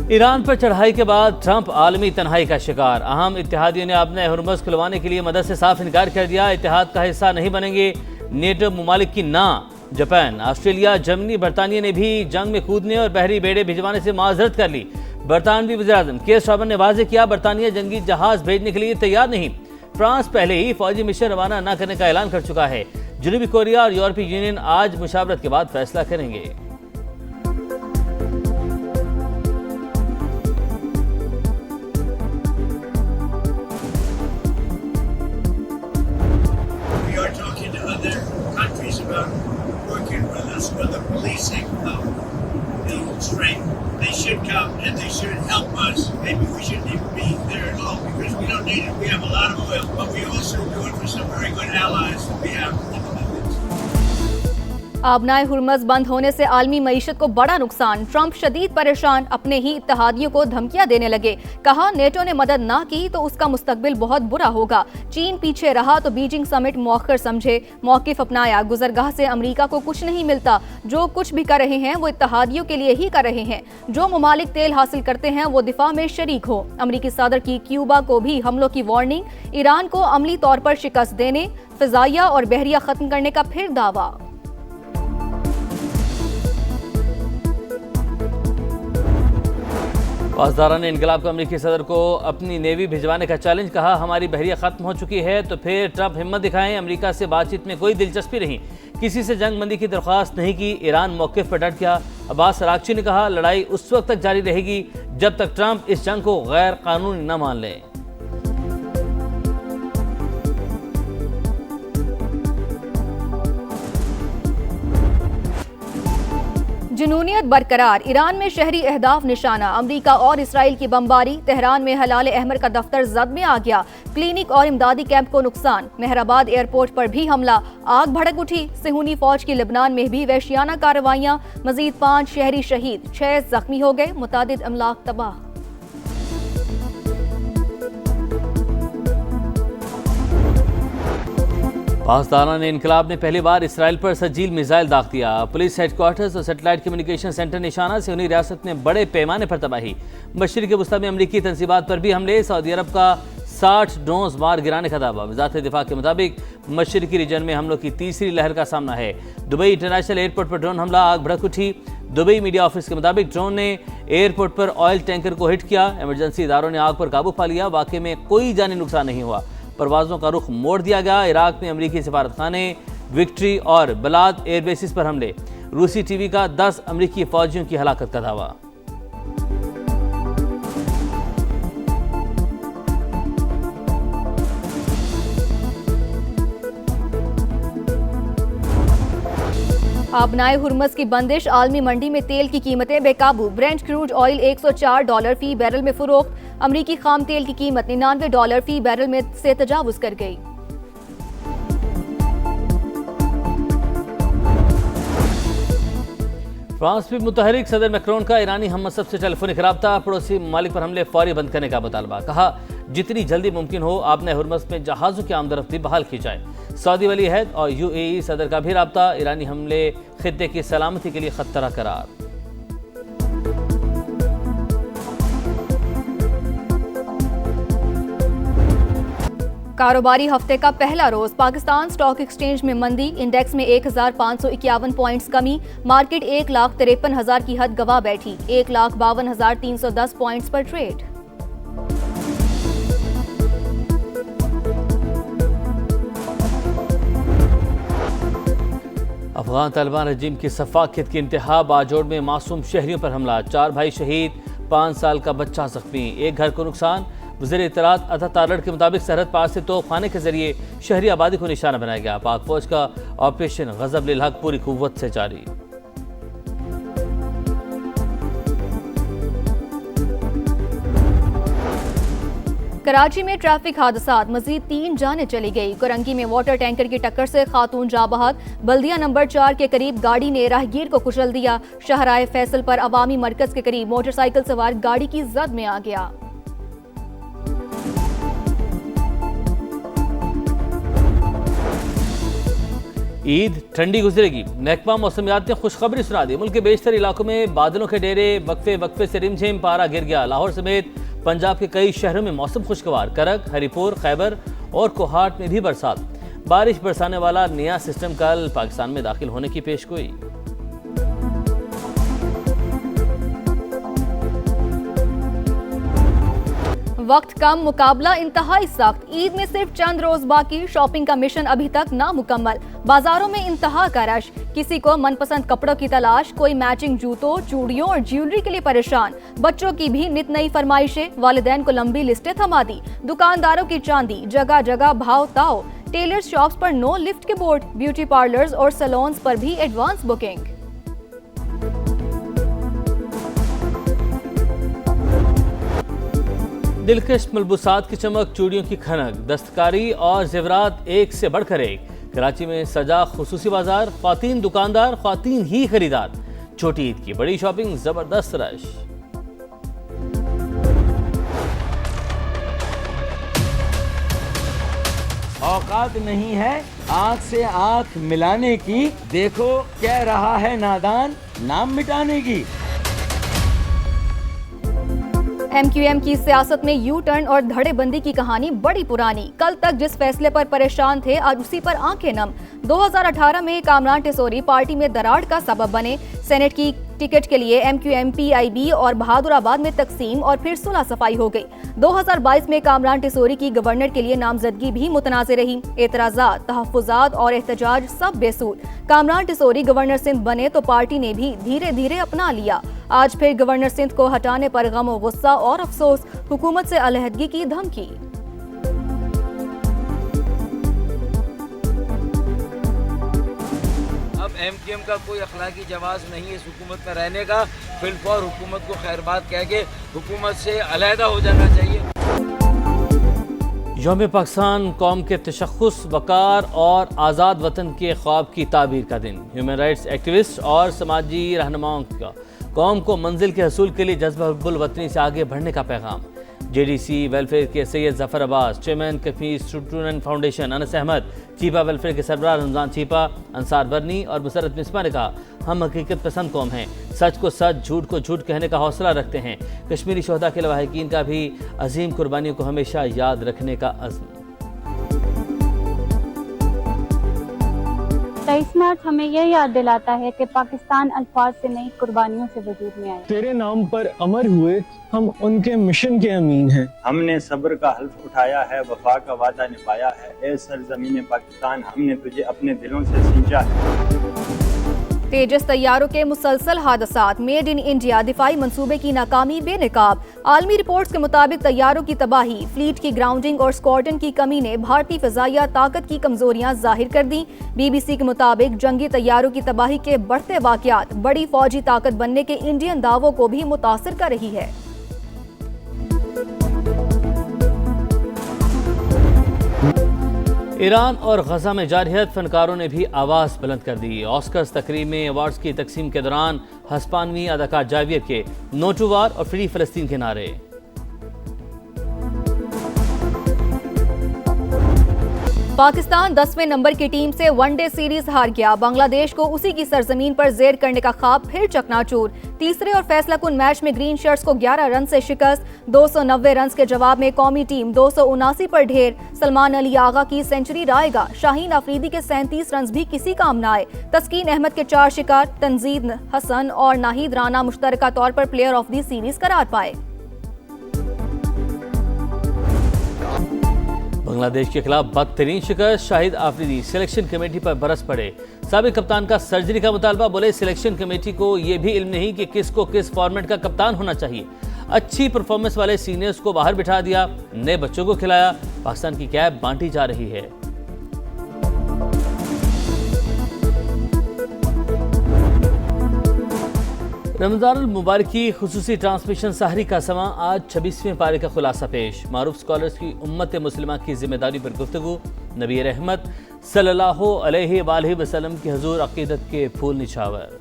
Iran पर चढ़ाई के बाद ट्रंप आलमी तन्हाई का शिकार। अहम इत्तेहादियों ने अपने हुर्मुज़ खुलवाने के लिए मदद से साफ इनकार कर दिया। इत्तेहाद का हिस्सा नहीं बनेंगे नेटो ममालिक की ना। जापान, ऑस्ट्रेलिया, जर्मनी, बरतानिया ने भी जंग में कूदने और बहरी बेड़े भिजवाने से माजरत कर ली। बरतानवी वज़ीर-ए-आज़म के स्टार्मर ने वाज़ेह किया, बरतानिया जंगी जहाज भेजने के लिए तैयार नहीं। फ्रांस पहले ही फौजी मिशन रवाना न करने का ऐलान कर चुका है। जनूबी कोरिया और यूरोपीय यूनियन आज मुशावरत के बाद फैसला करेंगे। They should come and they should help us. Maybe we shouldn't even be there at all because we don't need it. We have a lot of oil, but we also do it for some very good allies that we have in the Middle East. आबनाए हुर्मज़ बंद होने से आलमी मईशत को बड़ा नुकसान। Trump शदीद परेशान, अपने ही इत्तेहादियों को धमकियां देने लगे। कहा नेटो ने मदद ना की तो उसका मुस्तकबिल बहुत बुरा होगा। चीन पीछे रहा तो बीजिंग समिट मौखर समझे, मौकिफ अपनाया। गुजरगाह से अमेरिका को कुछ नहीं मिलता। जो कुछ भी कर रहे हैं वो इत्तेहादियों के लिए ही कर रहे हैं। जो ममालिक तेल हासिल करते हैं वो दिफा में शरीक हो। अमरीकी सदर की क्यूबा को भी हमलों की वार्निंग। ईरान को अमली तौर पर शिकस्त देने, फिजाइया और बहरिया खत्म करने का फिर दावा। पासदारान ने इनकलाब को अमरीकी सदर को अपनी नेवी भिजवाने का चैलेंज। कहा हमारी बहरिया खत्म हो चुकी है तो फिर ट्रंप हिम्मत दिखाएं। अमरीका से बातचीत में कोई दिलचस्पी नहीं, किसी से जंग बंदी की दरख्वास्त नहीं की। ईरान मौक़िफ़ पर डट गया। अब्बास अरागची ने कहा लड़ाई उस वक्त तक जारी रहेगी जब तक ट्रंप इस जंग को गैर कानूनी न मान लें। जुनूनियत बरकरार, ईरान में शहरी अहदाफ निशाना। अमरीका और इसराइल की बमबारी। तेहरान में हलाल अहमर का दफ्तर जद में आ गया। क्लिनिक और इमदादी कैंप को नुकसान। मेहराबाद एयरपोर्ट पर भी हमला, आग भड़क उठी। सिहूनी फौज की लेबनान में भी वहशियाना कार्रवाइयां। मजीद 5 शहरी शहीद, 6 जख्मी हो गए। मुतादिद अमलाक तबाह। पासदारान ने इनकलाब ने पहली बार इसराइल पर सजील मिसाइल दाग दिया। पुलिस हेडक्वार्टर्स और सैटेलाइट कम्युनिकेशन सेंटर निशाना। सिहूनी रियासत में बड़े पैमाने पर तबाही। मशरिक़ वस्ता में अमरीकी तंजीबात पर भी हमले। सऊदी अरब का 60 ड्रोन्स मार गिराने का दावा। वज़ारत दिफा के मुताबिक मशरिक़ी रीजन में हमलों की तीसरी लहर का सामना है। दुबई इंटरनेशनल एयरपोर्ट पर ड्रोन हमला, आग भड़क उठी। दुबई मीडिया ऑफिस के मुताबिक ड्रोन ने एयरपोर्ट पर ऑयल टैंकर को हिट किया। एमरजेंसी इदारों ने आग पर काबू पा लिया। वाक़े में कोई जानी नुकसान नहीं हुआ। परवाज़ों का रुख मोड़ दिया गया। इराक में अमरीकी सफारतखाने, विक्ट्री और बलाद एयरबेसिस पर हमले। रूसी टीवी का 10 अमरीकी फौजियों की हलाकत का दावा। आबनाए हुर्मज़ की बंदिश। आलमी मंडी में तेल की कीमतें बेकाबू। ब्रेंट क्रूड ऑयल $104 फी बैरल में फरोख्त। अमरीकी खाम तेल की कीमत $99 फी बैरल में से तजावुज कर गई। फ्रांस में मुतहरिक सदर मैक्रोन का ईरानी हममसब से टेलीफोनिक रब्ता। पड़ोसी ममालिक पर हमले फौरी बंद करने का मुतालबा। कहा जितनी जल्दी मुमकिन हो आबनाए हुर्मज़ में जहाज़ों की आमदरफ्ती बहाल की जाए। सऊदी वली अहद और UAE सदर का भी रब्ता। ईरानी हमले खित्ते की सलामती के लिए खतरा करार। कारोबारी हफ्ते का पहला रोज। पाकिस्तान स्टॉक एक्सचेंज में मंदी। इंडेक्स में 1551 पॉइंट्स कमी। मार्केट 1,53,000 की हद गवा बैठी। 1,52,310 पॉइंट्स पर ट्रेड। अफगान तालिबान रजीम की सफाकियत की इंतहा। बाजोड़ में मासूम शहरियों पर हमला। 4 भाई शहीद, 5 साल का बच्चा जख्मी। एक घर को नुकसान। वज़ीर इत्तलात अता तारड़ के मुताबिक सरहद पार से तोपखाने के जरिए शहरी आबादी को निशाना बनाया गया। पाक फौज का ऑपरेशन गज़ब लिल हक पूरी कुव्वत से जारी। कराची में ट्रैफिक हादसात। मजीद 3 जानें चली गई। कोरंगी में वाटर टैंकर की टक्कर से खातून जा बहक। बल्दिया नंबर 4 के करीब गाड़ी ने राहगीर को कुचल दिया। शहराए फैसल पर अवामी मरकज के करीब मोटरसाइकिल सवार गाड़ी की जद में आ गया। ईद ठंडी गुजरेगी। महकमा मौसमियात ने खुशखबरी सुना दी। मुल्क के बेशतर इलाकों में बादलों के डेरे, वक्फे वक्फे से रिमझिम पारा गिर गया। लाहौर समेत पंजाब के कई शहरों में मौसम खुशगवार। करक, हरीपुर, खैबर और कोहाट में भी बरसात। बारिश बरसाने वाला नया सिस्टम कल पाकिस्तान में दाखिल होने की पेशगोई। वक्त कम, मुकाबला इंतहाई सख्त। ईद में सिर्फ चंद रोज बाकी, शॉपिंग का मिशन अभी तक नामुकम्मल। बाजारों में इंतहा का रश, किसी को मनपसंद कपड़ों की तलाश, कोई मैचिंग जूतों, चूड़ियों और ज्वेलरी के लिए परेशान। बच्चों की भी नित नई फरमाइशें, वालिदैन को लंबी लिस्टें थमा दी। दुकानदारों की चांदी, जगह जगह भाव ताव। टेलर शॉप्स पर नो लिफ्ट के बोर्ड, ब्यूटी पार्लर्स और सैलून्स पर भी एडवांस बुकिंग। दिलकश मलबूसात की चमक, चूड़ियों की खनक, दस्तकारी और जेवरात एक से बढ़कर एक। कराची में सजा खुसूसी बाजार, ख्वातीन दुकानदार, ख्वातीन ही खरीदार। छोटी ईद की बड़ी शॉपिंग, जबरदस्त रश। औकात नहीं है आंख से आंख मिलाने की, देखो कह रहा है नादान नाम मिटाने की। MQM की सियासत में यू टर्न और धड़ेबंदी की कहानी बड़ी पुरानी। कल तक जिस फैसले पर परेशान थे, आज उसी पर आंखें नम। 2018 में कामरान टेसोरी पार्टी में दरार का सबब बने। सेनेट की टिकट के लिए MQM PIB और बहादुराबाद में तकसीम और फिर सुलह सफाई हो गई। 2022 में कामरान टेसोरी की गवर्नर के लिए नामजदगी भी मुतनाज़ रही। एतराज़ात, तहफ़्फ़ुज़ात और एहतजाज सब बेसूर। कामरान टेसोरी गवर्नर सिंध बने तो पार्टी ने भी धीरे धीरे अपना लिया। आज फिर गवर्नर सिंध को हटाने पर गम और गुस्सा और अफसोस, हुकूमत से अलहदगी की धमकी। अब MQM का कोई अखलाकी जवाज नहीं इस हुकूमत में रहने का। फिलफौर हुकूमत को खैरबाद कह के हुकूमत से अलहदा हो जाना चाहिए। यौम पाकिस्तान कौम के तशख़्ख़ुस, वक़ार और आज़ाद वतन के ख्वाब की ताबीर का दिन। ह्यूमन राइट्स एक्टिविस्ट और समाजी रहनुमाओं का कौम को मंजिल के हसूल के लिए जज्बा हुब्बुल वतनी से आगे बढ़ने का पैगाम। JDC वेलफेयर के Syed Zafar Abbas, chairman Kashmir student foundation Anas Ahmad, Chipa welfare के सरबराह रमज़ान चीपा, अंसार बरनी और मुसरत मिसबा ने कहा, हम हकीकत पसंद कौम हैं, सच को सच, झूठ को झूठ कहने का हौसला रखते हैं। कश्मीरी शोहदा के लवाहिकीन का भी अजीम कुर्बानियों को हमेशा याद रखने का अज़्म। 23 मार्च हमें यह याद दिलाता है कि पाकिस्तान अल्फाज से नहीं, कुर्बानियों से वजूद में आया। तेरे नाम पर अमर हुए हम उनके मिशन के अमीन हैं। हमने सब्र का हल्फ उठाया है, वफा का वादा निभाया है। ए सरजमीन पाकिस्तान, हमने तुझे अपने दिलों से सींचा है। तेजस तैयारों के मुसलसल हादसात, मेड इन इंडिया दिफाई मंसूबे की नाकामी बेनकाब। आलमी रिपोर्ट्स के मुताबिक तैयारों की तबाही, फ्लीट की ग्राउंडिंग और स्क्वाड्रन की कमी ने भारतीय फ़ज़ाइया ताकत की कमजोरियां जाहिर कर दी। BBC के मुताबिक जंगी तैयारों की तबाही के बढ़ते वाक़यात बड़ी फौजी ताकत बनने के इंडियन दावों को भी मुतासिर कर रही है। ईरान और गजा में जारहियत, फनकारों ने भी आवाज़ बुलंद कर दी। ऑस्कर्स तकरीब में अवार्ड्स की तकसीम के दौरान हस्पानवी अदाकार जावियर के नो टू वार और फ्री फ़लस्तीन के नारे। पाकिस्तान 10वें नंबर की टीम से वनडे सीरीज हार गया। बांग्लादेश को उसी की सरजमीन पर जेर करने का ख्वाब फिर चकनाचूर। तीसरे और फैसलाकुन मैच में ग्रीन शर्ट्स को 11 रन से शिकस्त। 290 रन के जवाब में कौमी टीम 279 पर ढेर। सलमान अली आगा की सेंचुरी रायगा, शाहीन अफरीदी के 37 रन भी किसी काम न आए। तस्कीन अहमद के 4 शिकार, तंजीद हसन और नाहिद राना मुश्तरका तौर पर प्लेयर ऑफ द सीरीज करार पाए। बांग्लादेश के खिलाफ बदतरीन शिकस्त, शाहिद आफरीदी सिलेक्शन कमेटी पर बरस पड़े। साबिक कप्तान का सर्जरी का मुतालबा, बोले सिलेक्शन कमेटी को यह भी इल्म नहीं कि किसको किस फॉर्मेट का कप्तान होना चाहिए। अच्छी परफॉर्मेंस वाले सीनियर्स को बाहर बिठा दिया, नए बच्चों को खिलाया। पाकिस्तान की कैप बांटी जा रही है। रमज़ान मुबारक की खुसूसी ट्रांसमिशन सहरी का समा, आज 26वें पारे का खुलासा पेश। मारूफ स्कॉलर्स की उम्मत मुस्लिमा की जिम्मेदारी पर गुफ्तगू। नबी रहमत सल्लल्लाहु अलैहि वसल्लम की हुजूर अकीदत के फूल निछावर।